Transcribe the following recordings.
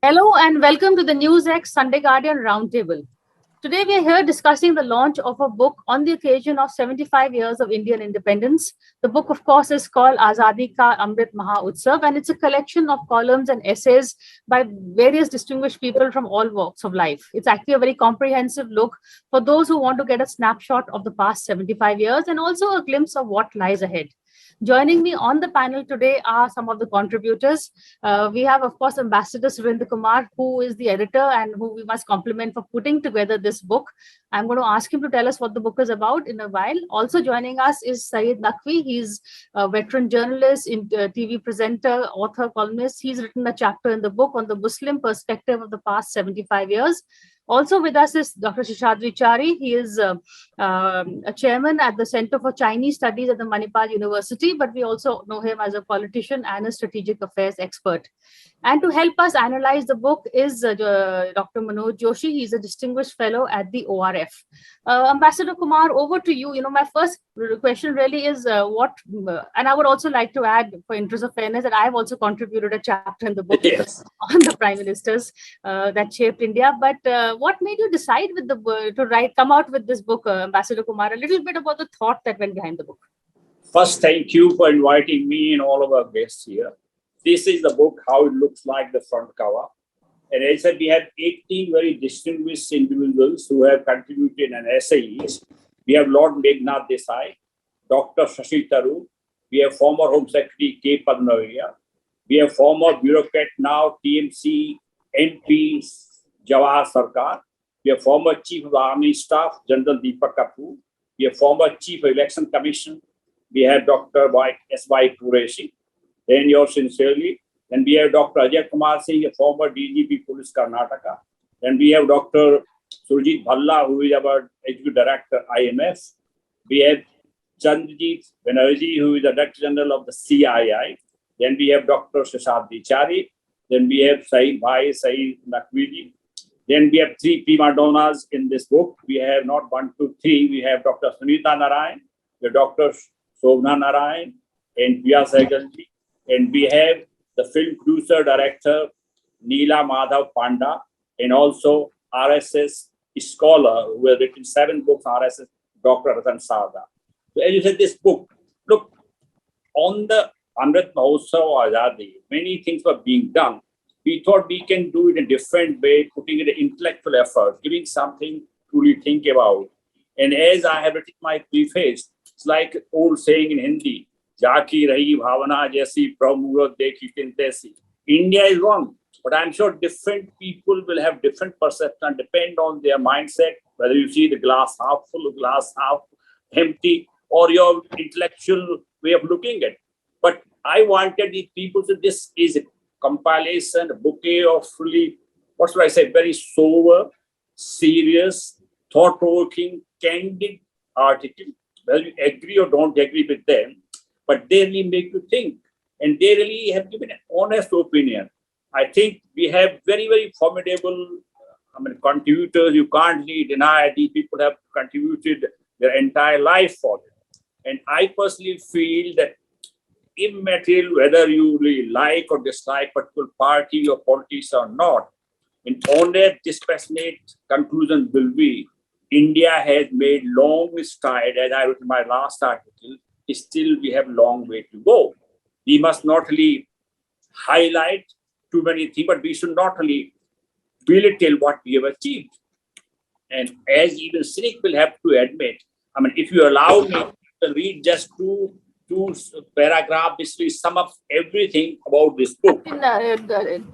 Hello and welcome to the NewsX Sunday Guardian Roundtable. Today we are here discussing the launch of a book on the occasion of 75 years of Indian independence. The book, of course, is called Azadi Ka Amrit Maha Utsav, and it's a collection of columns and essays by various distinguished people from all walks of life. It's actually a very comprehensive look for those who want to get a snapshot of the past 75 years and also a glimpse of what lies ahead. Joining me on the panel today are some of the contributors. We have, of course, Ambassador Surendra Kumar, who is the editor and who we must compliment for putting together this book. I'm going to ask him to tell us what the book is about in a while. Also joining us is Syed Naqvi. He's a veteran journalist, TV presenter, author, columnist. He's written a chapter in the book on the Muslim perspective of the past 75 years. Also with us is Dr. Shishadri Chari. He is a chairman at the Center for Chinese Studies at the Manipal University, but we also know him as a politician and a strategic affairs expert. And to help us analyze the book is Dr. Manoj Joshi. He's a distinguished fellow at the ORF. Ambassador Kumar, over to you. My first question really is and I would also like to add, for interest of fairness, that I've also contributed a chapter in the book Yes. on the prime ministers that shaped India. But what made you decide come out with this book, Ambassador Kumar? A little bit about the thought that went behind the book. First, thank you for inviting me and all of our guests here. This is the book, how it looks like, the front cover. And as I said, we have 18 very distinguished individuals who have contributed an essays. We have Lord Meghnad Desai, Dr. Shashi Tharoor, we have former Home Secretary K. Padmanabhan, we have former bureaucrat now TMC MP Jawahar Sarkar, we have former Chief of the Army Staff General Deepak Kapoor, we have former Chief of Election Commission, we have Dr. S.Y. Qureshi, then yours sincerely. Then we have Dr. Ajay Kumar Singh, a former DGP Police Karnataka. Then we have Dr. Surjit Bhalla, who is our Executive Director, IMF. We have Chandjit Banerjee, who is the Director General of the CII. Then we have Dr. Shishadri Chari. Then we have Syed Naqvi. Then we have three prima donnas in this book. We have not one, two, three. We have Dr. Sunita Narayan, the Dr. Shobna Narayan, and Priya Sahgal. And we have the film producer director Neela Madhav Panda, and also RSS scholar who has written 7 books, RSS, Dr. Ratan Sarda. So as you said, this book, look, on the Amrit Mahotsav Azadi, many things were being done. We thought we can do it in a different way, putting in an intellectual effort, giving something to truly think about. And as I have written my preface, it's like old saying in Hindi, Jaki rahi bhavana jaisi prabhurat dekhi tintesi. India is one, but I'm sure different people will have different perception, depend on their mindset, whether you see the glass half full, glass half empty, or your intellectual way of looking at it. But I wanted the people to, this is a compilation, a bouquet of really, what should I say, very sober, serious, thought-provoking, candid article. Whether you agree or don't agree with them, but they really make you think. And they really have given an honest opinion. I think we have very, very formidable contributors. You can't really deny these people have contributed their entire life for it. And I personally feel that immaterial whether you really like or dislike particular party or politics or not, in honest, dispassionate conclusion will be India has made long stride, as I wrote in my last article. Still, we have a long way to go. We must not really highlight too many things, but we should not really belittle what we have achieved. And as even cynic will have to admit, if you allow me to read just two paragraphs, this will sum up everything about this book.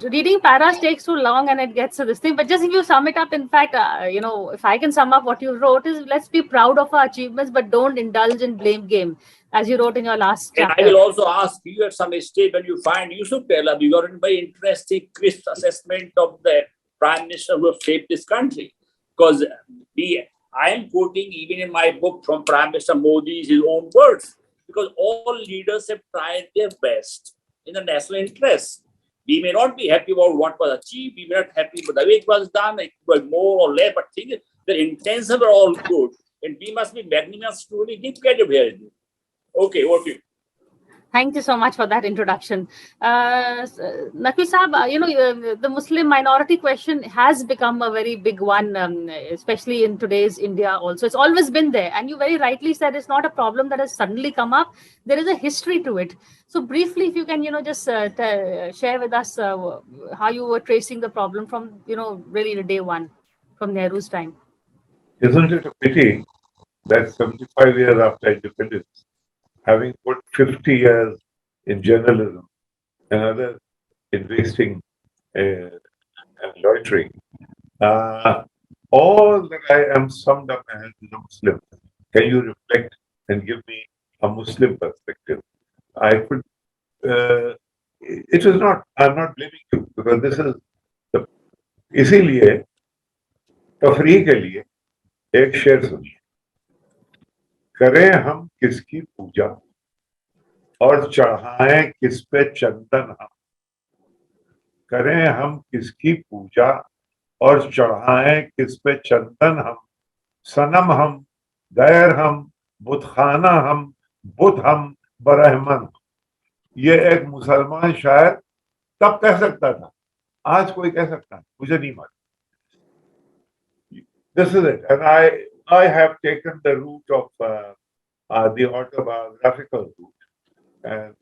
Reading paras takes too long and it gets to this thing. But just if you sum it up, in fact, if I can sum up what you wrote is, let's be proud of our achievements, but don't indulge in blame game, as you wrote in your last chapter. And I will also ask you at some stage when you find, you should tell us, you got a very interesting, crisp assessment of the Prime Minister who have shaped this country. Because I am quoting even in my book from Prime Minister Modi's his own words. Because all leaders have tried their best in the national interest. We may not be happy about what was achieved. We may not be happy with the way it was done. It was more or less, but the intentions were all good. And we must be magnanimous to really give credit here. Okay, over to you. Thank you so much for that introduction. Naqvi Saab, the Muslim minority question has become a very big one, especially in today's India also. It's always been there. And you very rightly said it's not a problem that has suddenly come up. There is a history to it. So briefly, if you can, just share with us how you were tracing the problem from, really the day one, from Nehru's time. Isn't it a pity that 75 years after independence, having put 50 years in journalism and others in wasting and loitering, all that I am summed up as a Muslim. Can you reflect and give me a Muslim perspective? I could. It is not. I'm not blaming you because this is the. इसीलिए तफरीह के लिए एक शेर सुनिए. करें हम किसकी पूजा और चढ़ाएं किस पे चंदन हम. करें हम किसकी पूजा और चढ़ाएं किस पे चंदन हम. सनम हम, गैर हम, बुतखाना हम, बुत हम, बरहमन. ये एक मुसलमान शायर तब कह सकता था, आज कोई कह सकता है, मुझे नहीं मालूम. This is it, and I have taken the route of the autobiographical route, and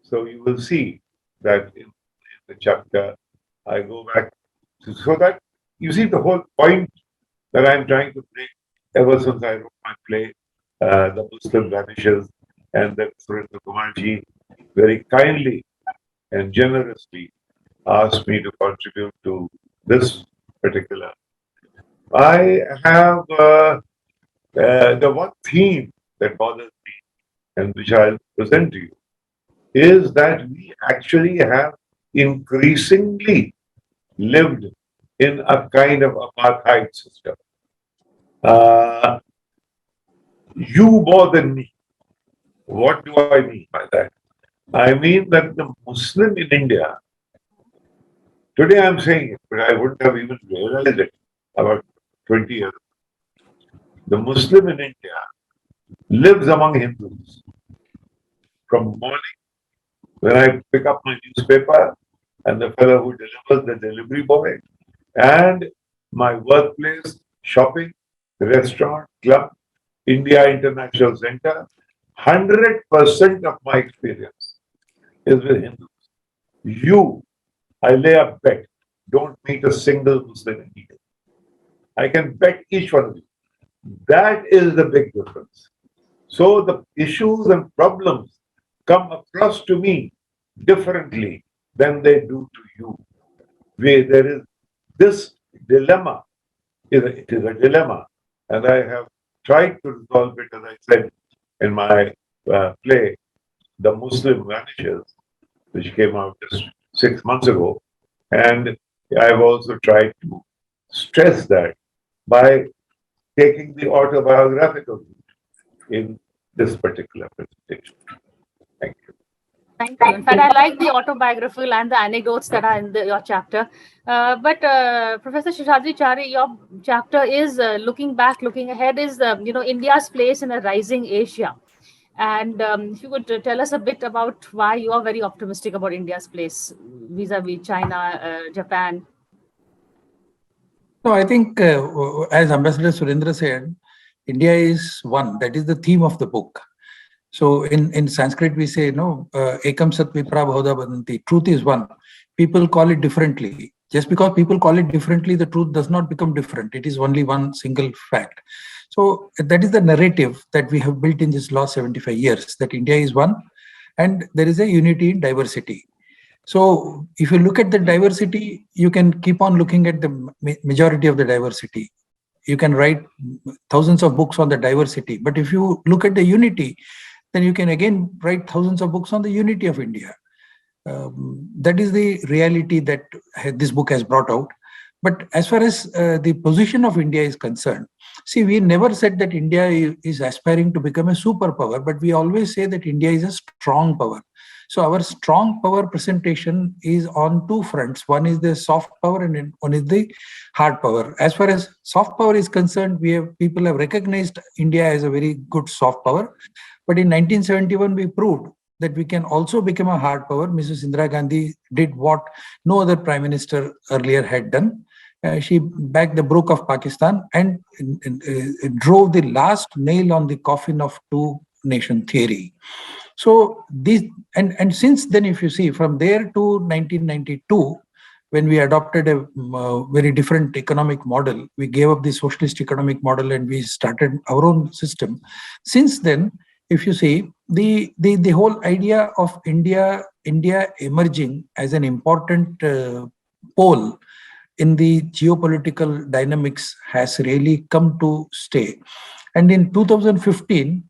so you will see that in the chapter I go back so that you see the whole point that I'm trying to make ever since I wrote my play, The Muslim Vanishes, and that Surendra Kumarji very kindly and generously asked me to contribute to this particular. I have the one theme that bothers me and which I'll present to you is that we actually have increasingly lived in a kind of apartheid system. You more than me. What do I mean by that? I mean that the Muslim in India, today I'm saying it, but I wouldn't have even realized it about 20 years ago. The Muslim in India lives among Hindus. From morning, when I pick up my newspaper, and the fellow who delivers the delivery boy, and my workplace, shopping, restaurant, club, India International Center, 100% of my experience is with Hindus. You, I lay a bet, don't meet a single Muslim in India. I can bet each one of you. That is the big difference. So the issues and problems come across to me differently than they do to you. There is this dilemma. It is a dilemma, and I have tried to resolve it, as I said in my play, The Muslim Vanishes, which came out just 6 months ago. And I've also tried to stress that by taking the autobiographical route in this particular presentation. Thank you. Thank you. In fact, I like the autobiographical and the anecdotes that are in your chapter. But Professor Seshadri Chari, your chapter is looking back, looking ahead, is India's place in a rising Asia. And if you could tell us a bit about why you are very optimistic about India's place vis-a-vis China, Japan. No, I think as Ambassador Surendra said, India is one. That is the theme of the book. So in Sanskrit, we say, ekam sat vipra bhahuda vadanti. Truth is one. People call it differently. Just because people call it differently, the truth does not become different. It is only one single fact. So that is the narrative that we have built in this last 75 years, that India is one and there is a unity in diversity. So if you look at the diversity, you can keep on looking at the majority of the diversity. You can write thousands of books on the diversity. But if you look at the unity, then you can again write thousands of books on the unity of India. That is the reality that this book has brought out. But as far as the position of India is concerned, see, we never said that India is aspiring to become a superpower, but we always say that India is a strong power. So our strong power presentation is on two fronts. One is the soft power and one is the hard power. As far as soft power is concerned, people have recognized India as a very good soft power. But in 1971, we proved that we can also become a hard power. Mrs. Indira Gandhi did what no other prime minister earlier had done. She backed the Brooke of Pakistan and drove the last nail on the coffin of two-nation theory. So this, and since then, if you see, from there to 1992, when we adopted a very different economic model, we gave up the socialist economic model and we started our own system. Since then, if you see, the whole idea of India emerging as an important pole in the geopolitical dynamics has really come to stay. And in 2015,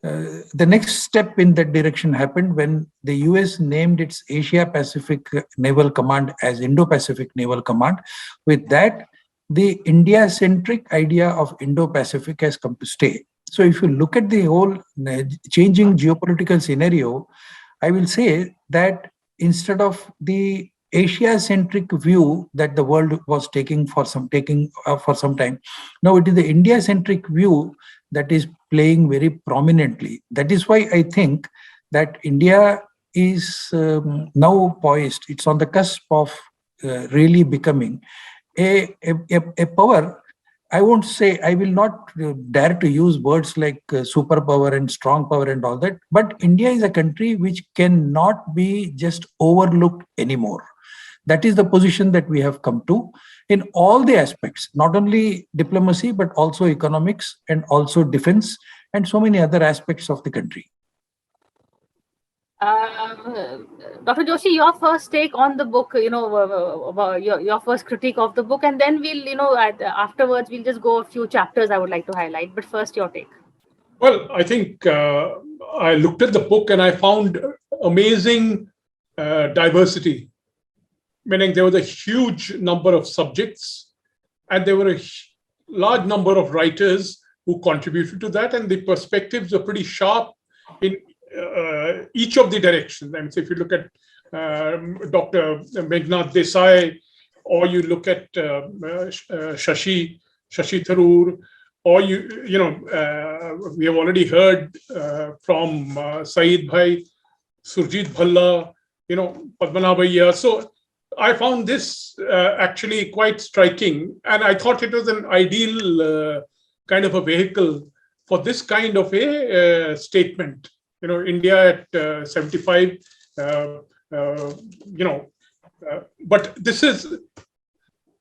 the next step in that direction happened when the US named its Asia-Pacific Naval Command as Indo-Pacific Naval Command. With that, the India-centric idea of Indo-Pacific has come to stay. So if you look at the whole changing geopolitical scenario, I will say that instead of the Asia-centric view that the world was taking for some time, now it is the India-centric view that is playing very prominently. That is why I think that India is now poised. It's on the cusp of really becoming a power. I won't say, I will not dare to use words like superpower and strong power and all that, but India is a country which cannot be just overlooked anymore. That is the position that we have come to in all the aspects, not only diplomacy, but also economics and also defense and so many other aspects of the country. Dr. Joshi, your first take on the book, your first critique of the book, and then we'll, afterwards, we'll just go a few chapters I would like to highlight. But first, your take. Well, I think I looked at the book and I found amazing diversity, meaning there was a huge number of subjects and there were a large number of writers who contributed to that, and the perspectives are pretty sharp in each of the directions. And so if you look at Dr. Meghnad Desai, or you look at Shashi Tharoor, or we have already heard from Saeed Bhai, Surjit Bhalla, Padmanabhaiya. So I found this actually quite striking, and I thought it was an ideal kind of a vehicle for this kind of a statement. India at 75, but this is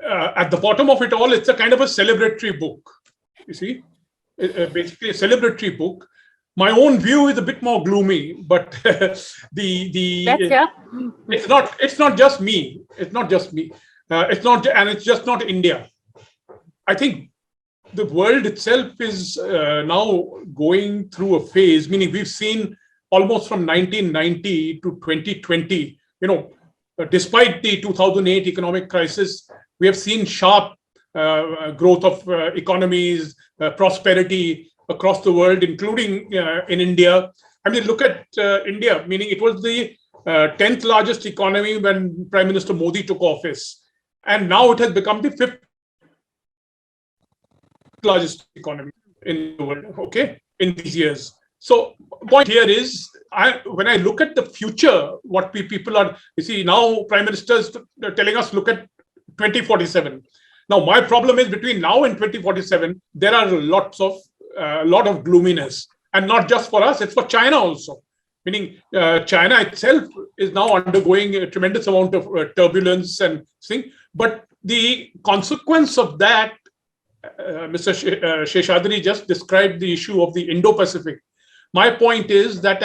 at the bottom of it all, it's a kind of a celebratory book. You see, basically a celebratory book. My own view is a bit more gloomy, but it's not just me. It's not just me. It's just not India. I think the world itself is now going through a phase, meaning we've seen almost from 1990 to 2020, despite the 2008 economic crisis, we have seen sharp growth of economies, prosperity across the world, including in India. I mean, look at India, meaning it was the 10th largest economy when Prime Minister Modi took office. And now it has become the 5th largest economy in the world, in these years. So point here is, when I look at the future, what people are, now Prime Ministers telling us, look at 2047. Now, my problem is between now and 2047, there are a lot of gloominess, and not just for us, it's for China also. Meaning China itself is now undergoing a tremendous amount of turbulence and thing. But the consequence of that, Mr. Sheshadri just described the issue of the Indo-Pacific. My point is that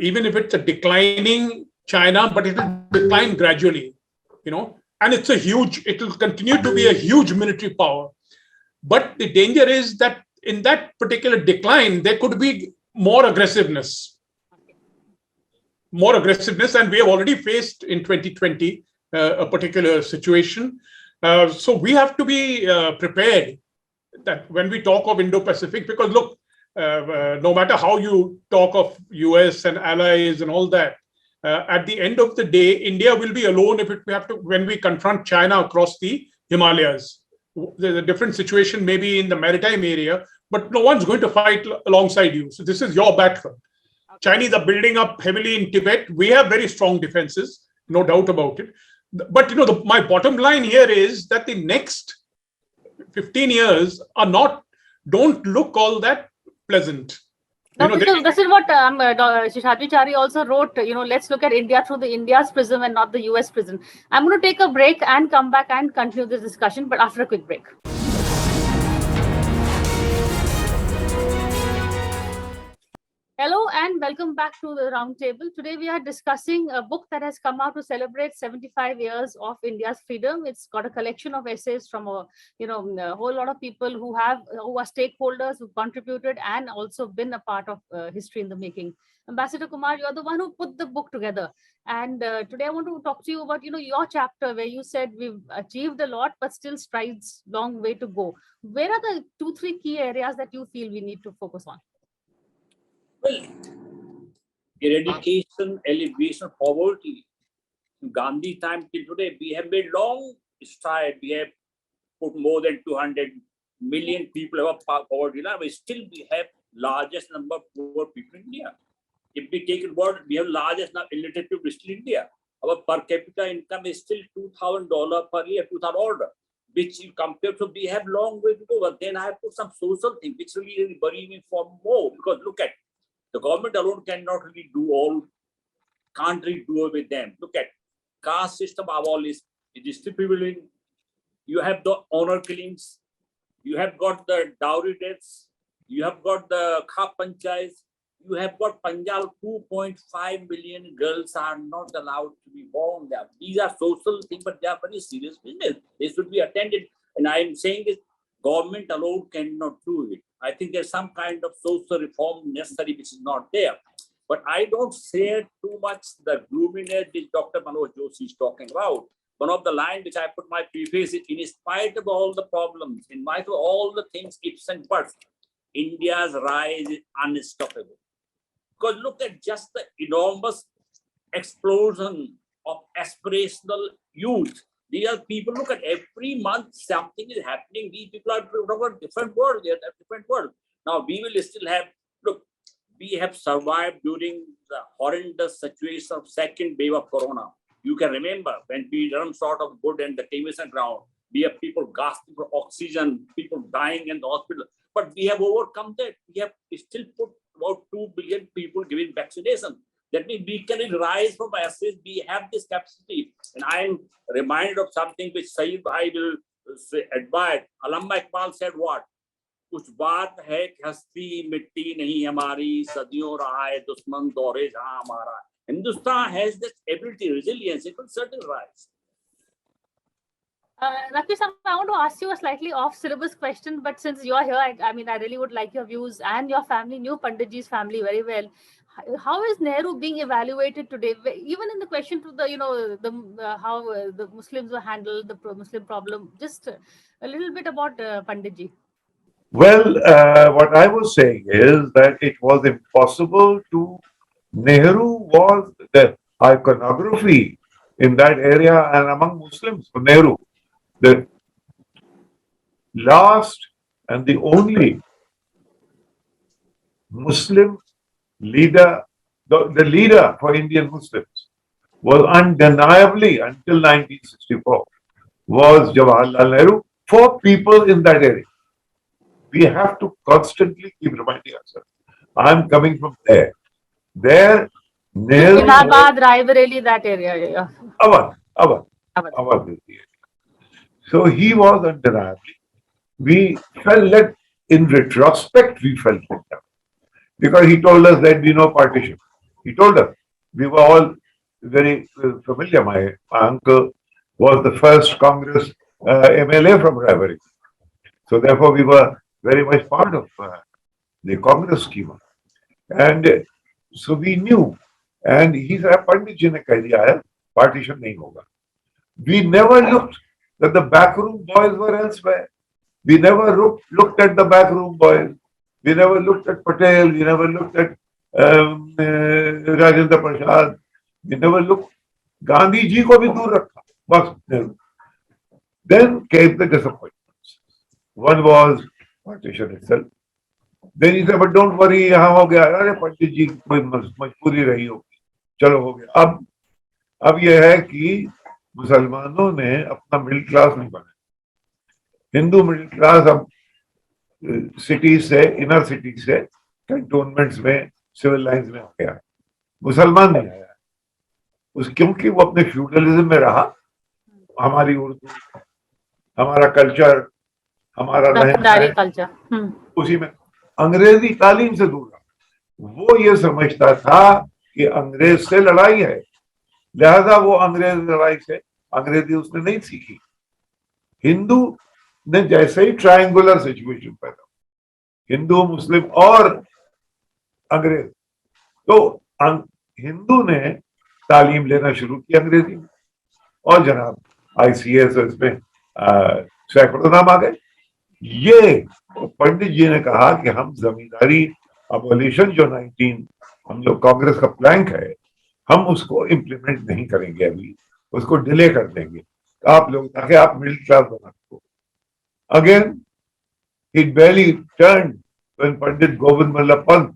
even if it's a declining China, but it will decline gradually, and it will continue to be a huge military power. But the danger is that in that particular decline, there could be more aggressiveness. And we have already faced in 2020 a particular situation. So we have to be prepared that when we talk of Indo-Pacific, because look, no matter how you talk of US and allies and all that, at the end of the day, India will be alone when we confront China across the Himalayas. There's a different situation maybe in the maritime area, but no one's going to fight alongside you. So this is your battlefield. Chinese are building up heavily in Tibet. We have very strong defenses, no doubt about it. But my bottom line here is that the next 15 years don't look all that pleasant. This is what Shishadri Chari also wrote. Let's look at India through the India's prism and not the US prism. I'm going to take a break and come back and continue this discussion, but after a quick break. Hello and welcome back to the Roundtable. Today we are discussing a book that has come out to celebrate 75 years of India's freedom. It's got a collection of essays from a whole lot of people who are stakeholders, who contributed and also been a part of history in the making. Ambassador Kumar, you're the one who put the book together. And today I want to talk to you about your chapter where you said we've achieved a lot, but still strides long way to go. Where are the 2-3 key areas that you feel we need to focus on? Well, eradication, alleviation of poverty. From Gandhi time till today, we have made long stride. We have put more than 200 million people above poverty line. We have largest number of poor people in India. If we take it world, we have largest number illiterate people still in India. Our per capita income is still $2,000 per year, 2,000 order, which you compare to, we have long way to go. But then I have put some social thing, which really worry me for more, because look at the government alone cannot really can't really do with them. Look at caste system abolished, it is still prevailing. You have the honor killings, you have got the dowry deaths, you have got the khap panchayats, you have got Punjab, 2.5 million girls are not allowed to be born there. These are social things, but they are very serious business. They should be attended. And I am saying this, government alone cannot do it. I think there's some kind of social reform necessary, which is not there. But I don't say too much the gloominess which Dr. Manoj Joshi is talking about. One of the lines which I put my preface is, in spite of all the problems, in spite of all the things, ifs and buts, India's rise is unstoppable. Because look at just the enormous explosion of aspirational youth. These are people, look at every month something is happening. These people are from a different world. They are a different world. Now we will still have, look, we have survived during the horrendous situation of second wave of corona. You can remember when we run short of wood and the cremation ground, we have people gasping for oxygen, people dying in the hospital. But we have overcome that. We have still put about 2 billion people giving vaccination. That means we can rise from ashes. We have this capacity. And I am reminded of something which Sayyid Bhai will admire. Allama Iqbal said what? कुछ बात है कि हस्ती मिट्टी नहीं हमारी सदियों रहा है दुश्मन दौरे जहां हमारा. Hindustan has this ability, resilience. It will certainly rise. Rakesh, I want to ask you a slightly off-syllabus question, but since you are here, I really would like your views and your family, knew Panditji's family very well. How is Nehru being evaluated today? Even in the question to the how the Muslims were handled, the Muslim problem. Just a little bit about Panditji. Well, what I was saying is that it was impossible to. Nehru was the iconography in that area and among Muslims. So Nehru, the last and the only Muslim leader, the leader for Indian Muslims, was undeniably until 1964 was Jawaharlal Nehru for people in that area. We have to constantly keep reminding ourselves. I'm coming from there. There, Nehru. Allahabad, Raebareli, that area. Yeah. Awadh is the area. So he was undeniably. We felt that in retrospect, we felt like that. Because he told us that we no partition. He told us. We were all very familiar. My uncle was the first Congress MLA from Raebareli. So therefore, we were very much part of the Congress schema. And so we knew. And he said, Pandit ji ne kah diya hai, partition nahi hoga. We never looked that the backroom boys were elsewhere. We never looked at the backroom boys. We never looked at Patel. We never looked at Rajendra Prasad. We never looked. Gandhi ji ko bhi dur rakha. Bas. Then came the disappointments. One was partition itself. Then he said, but don't worry, यहाँ हो गया, अरे पंडित जी की कोई मजबूरी रही होगी, चलो हो गया. अब यह है कि मुसलमानों ने अपना मिडिल क्लास नहीं बनाया. हिंदू मिडिल क्लास अब सिटी से, इनर सिटी से कैंटोनमेंट्स में, सिविल लाइंस में आ गया. मुसलमान नहीं आया क्योंकि वो अपने फ्यूडलिज्म में रहा. हमारी उर्दू, हमारा कल्चर, हमारा रहन कल्चर, उसी में अंग्रेजी तालीम से दूर रहा. वो ये समझता था कि अंग्रेज से लड़ाई है, लिहाजा वो अंग्रेज लड़ाई से अंग्रेजी उसने नहीं सीखी. हिंदू ने जैसे ही ट्रायंगुलर सिचुएशन पैदा, हिंदू, मुस्लिम और अंग्रेज, तो हिंदू ने तालीम लेना शुरू की अंग्रेजी में, और जनाब ICS इसमें सैकड़ों नाम आ गए. ये पंडित जी ने कहा कि हम जमींदारी अबोलिशन जो 19 हम जो कांग्रेस का प्लैंक है, हम उसको इम्प्लीमेंट नहीं करेंगे, अभी उसको डिले कर देंगे आप लोग, ताकि आप मिडिल क्लास बना सको. Again it barely turned when Pandit Govind Ballabh Pant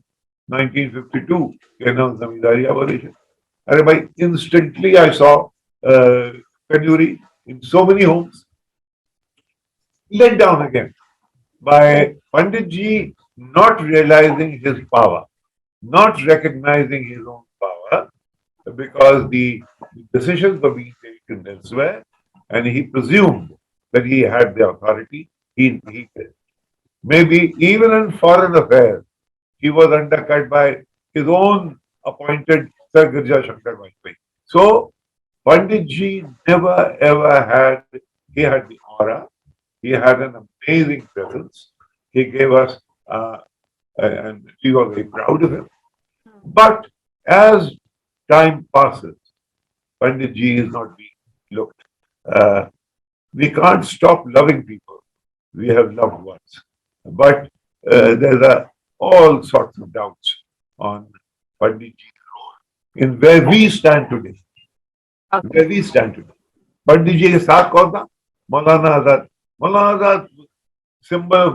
1952 के नाम जमींदारी अबोलिशन. अरे भाई, instantly I saw penury in so many homes. Let down again by Pandit ji not realizing his power, not recognizing his own power, because the decisions were being taken elsewhere, and he presumed that he had the authority. He did. Maybe even in foreign affairs, he was undercut by his own appointed Sir Girja Shankar Vajpayee. So, Pandit ji never ever had, he had the aura, he had an amazing presence, he gave us, and we were very proud of him. But as time passes, Pandit ji is not being looked. We can't stop loving people. We have loved ones. But there's all sorts of doubts on Pandit ji's role in where we stand today. Okay. Where we stand today. Pandit ji के साथ कौन था? Maulana Azad. Maulana Azad symbol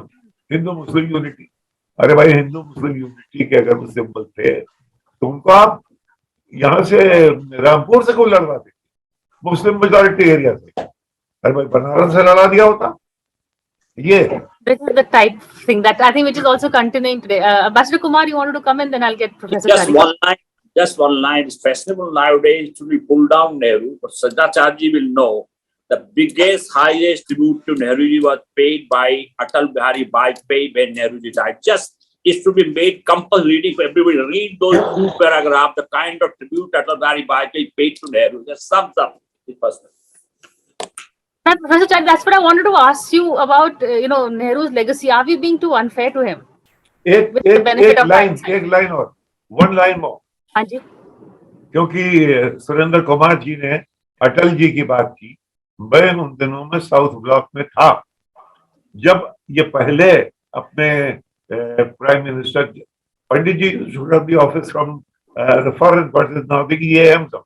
Hindu Muslim unity. अरे भाई, Hindu Muslim unity के अगर वो symbol थे तो उनको आप यहाँ से रामपुर से क्यों लड़वाते? मुस्लिम मेजॉरिटी एरिया से. अरे भाई, बनारस से लड़ा दिया होता. Yeah. This is the type thing that I think which is also continuing today. Ambassador Kumar, you wanted to come in, then I'll get Professor Chari. Just one line. It's fashionable nowadays to be pulled down Nehru, but Sajjacharji will know the biggest, highest tribute to Nehruji was paid by Atal Bihari Vajpayee when Nehruji died. Just is to be made compulsory for everybody. Read those two paragraphs, the kind of tribute Atal Bihari Vajpayee paid to Nehru. That sums up his personal. Professor Chari, that's what I wanted to ask you about, Nehru's legacy. Are we being too unfair to him? One line more. हाँ जी. क्योंकि सुरेंद्र कुमार जी ने अटल जी की बात की, मैं उन दिनों में साउथ ब्लॉक में था जब ये पहले अपने prime minister Pandit ji should have the office from the foreign person now, ये हम सब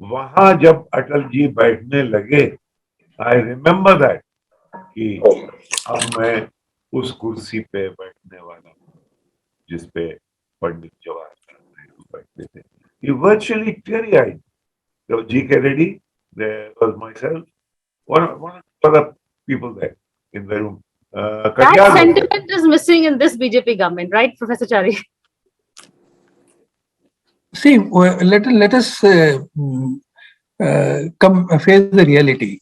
वहां जब अटल जी बैठने लगे, आई रिमेम्बर दैट कि अब मैं उस कुर्सी पे बैठने वाला हूँ जिस पे पंडित जवाहरलाल नेहरू बैठते थे. He virtually teary-eyed. There was G.K. Reddy, there was myself, one of the other people there in the room. That sentiment is missing in this BJP government, right, Professor Chari? See, let us come face the reality.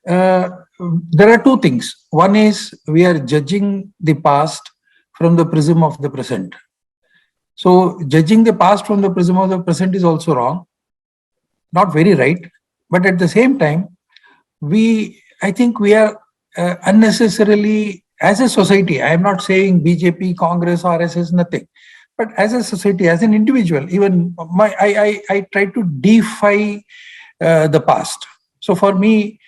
There are two things. One is we are judging the past from the prism of the present. So judging the past from the prism of the present is also wrong, not very right. But at the same time, I think we are unnecessarily, as a society, I am not saying BJP, Congress, RSS, nothing. But as a society, as an individual, even I try to defy the past. So for me,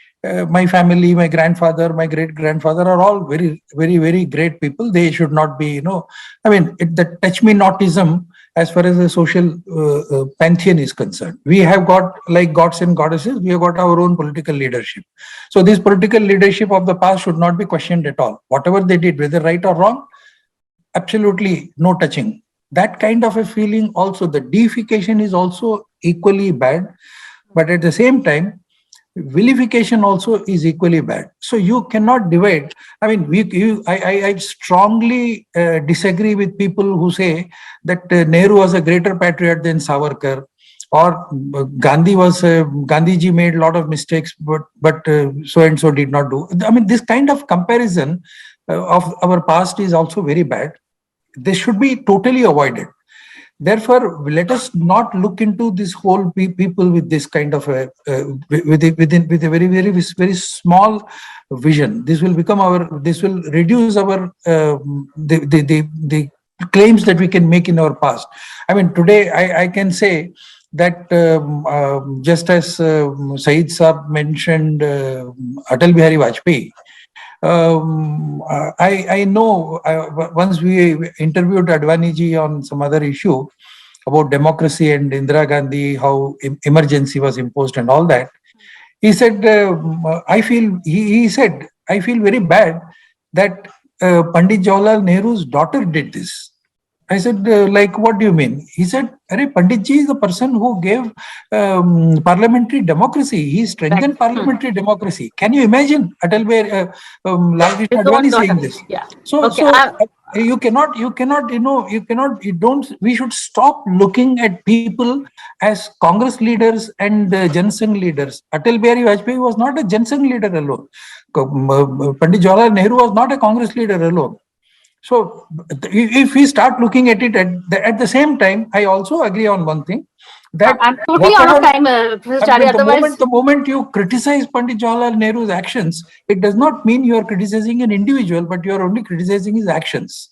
my family, my grandfather, my great-grandfather are all very, very, very great people. They should not be, the touch-me-notism as far as the social pantheon is concerned. We have got, like gods and goddesses, we have got our own political leadership. So this political leadership of the past should not be questioned at all. Whatever they did, whether right or wrong, absolutely no touching. That kind of a feeling also, the deification is also equally bad, but at the same time, vilification also is equally bad. So you cannot divide. I mean, I strongly disagree with people who say that Nehru was a greater patriot than Savarkar, or Gandhiji made a lot of mistakes, but so and so did not do. I mean, this kind of comparison of our past is also very bad. This should be totally avoided. Therefore, let us not look into this whole people with this kind of a with a very small vision. This will become our. This will reduce our the claims that we can make in our past. I mean, today I can say that just as Saeed Saab mentioned Atal Bihari Vajpayee. I know once we interviewed Advani ji on some other issue about democracy and Indira Gandhi, how emergency was imposed and all that. He said, he said, I feel very bad that Pandit Jawaharlal Nehru's daughter did this. I said, like, what do you mean? He said, Pandit ji is the person who gave parliamentary democracy. He strengthened parliamentary democracy. Can you imagine Atal Lal Krishna Advani saying this? Yeah. So we should stop looking at people as Congress leaders and Jan Sangh leaders. Atal Bihari Vajpayee was not a Jan Sangh leader alone. Pandit Jawaharlal Nehru was not a Congress leader alone. So if we start looking at it at the same time, I also agree on one thing. That I'm totally out of time, Professor Chari. The moment you criticize Pandit Jawaharlal Nehru's actions, it does not mean you are criticizing an individual, but you are only criticizing his actions.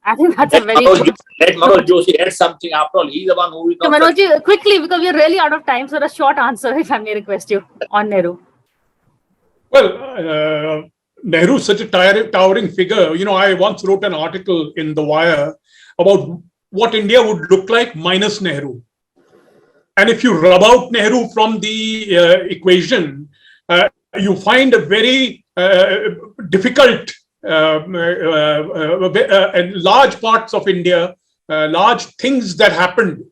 I think that's a very good. Let Manoj Joshi add something. After all, he's the one who is not. Manoj, quickly, because we're really out of time, so a short answer, if I may request you, on Nehru. Well, Nehru is such a towering figure. You know, I once wrote an article in The Wire about what India would look like minus Nehru. And if you rub out Nehru from the equation, you find a very difficult and large parts of India, large things that happened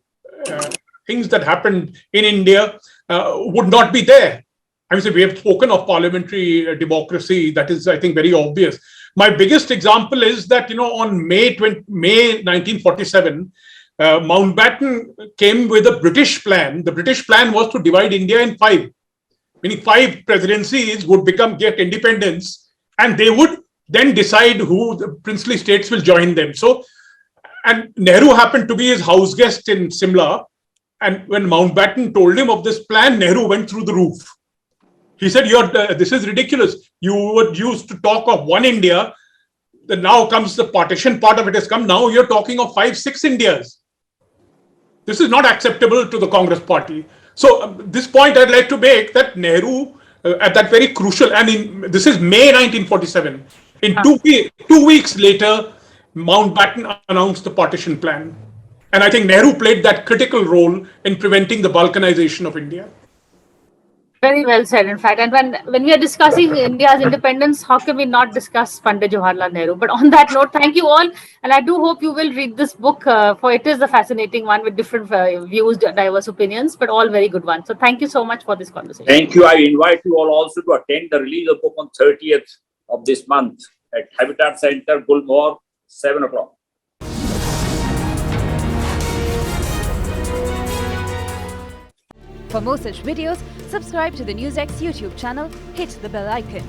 in India would not be there. I mean, we have spoken of parliamentary democracy. That is, I think, very obvious. My biggest example is that, you know, on May 1947, Mountbatten came with a British plan. The British plan was to divide India in 5, meaning 5 presidencies would get independence, and they would then decide who the princely states will join them. So, and Nehru happened to be his house guest in Simla. And when Mountbatten told him of this plan, Nehru went through the roof. He said, this is ridiculous. You would used to talk of one India. Now comes the partition part of it has come. Now you're talking of 5, 6 Indias. This is not acceptable to the Congress party. So this point I'd like to make, that Nehru, at that very crucial, this is May 1947. In 2 weeks later, Mountbatten announced the partition plan. And I think Nehru played that critical role in preventing the balkanization of India. Very well said, in fact. And when we are discussing India's independence, how can we not discuss Pandit Jawaharlal Nehru? But on that note, thank you all. And I do hope you will read this book, for it is a fascinating one with different views, diverse opinions, but all very good ones. So thank you so much for this conversation. Thank you. I invite you all also to attend the release of the book on 30th of this month at Habitat Center, Gulmore, 7 o'clock. For more such videos, subscribe to the NewsX YouTube channel, hit the bell icon.